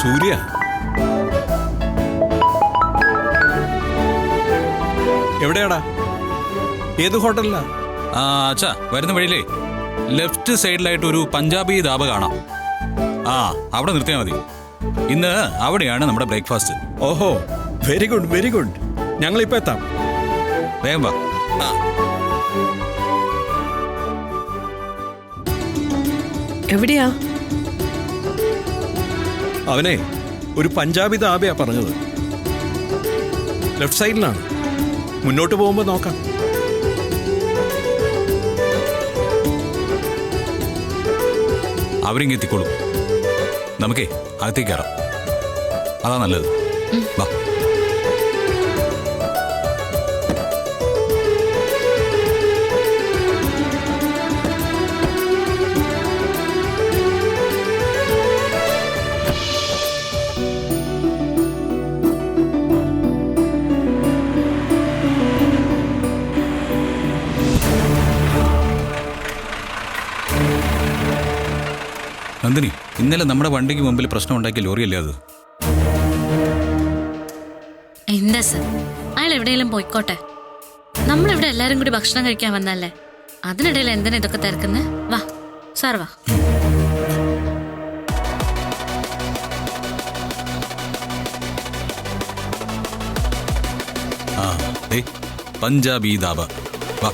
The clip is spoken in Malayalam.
സൂര്യ, എവിടെയാടാ? ഏത് ഹോട്ടലിലാ? അച്ഛാ, വരുന്ന വഴിയിലേ ലെഫ്റ്റ് സൈഡിലായിട്ട് ഒരു പഞ്ചാബി ധാബ കാണാം. അവിടെ നിർത്തിയാൽ മതി. ഇന്ന് അവിടെയാണ് നമ്മുടെ ബ്രേക്ക്ഫാസ്റ്റ്. ഓഹോ, വെരി ഗുഡ് വെരി ഗുഡ്. ഞങ്ങളിപ്പോ എത്താം. വേഗം വാ. എവിടെയാ? അവനെ ഒരു പഞ്ചാബി ധാബയാ പറഞ്ഞത്. ലെഫ്റ്റ് സൈഡിലാണ്. മുന്നോട്ട് പോകുമ്പോ നോക്കാം. അവരിങ്ങ് എത്തിക്കോളും. നമുക്കേ അകത്തേക്ക് കയറാം. അതാ നല്ലത്. വാ. നന്ദിനി, ഇന്നലെ നമ്മുടെ വണ്ടിക്ക് മുമ്പിൽ പ്രശ്നം ഉണ്ടാക്കിയ ലോറിയല്ലേ അത്? എന്താ സർ, അയാൾ എവിടെയെങ്കിലും പോയിക്കോട്ടെ. നമ്മളിവിടെ എല്ലാരും കൂടി ഭക്ഷണം കഴിക്കാൻ വന്നല്ലേ. അതിനിടയിൽ എന്തിനാ ഇതൊക്കെ തിരക്കുന്നത്? വാ സാർ, വാ. പഞ്ചാബി ധാബ. വാ.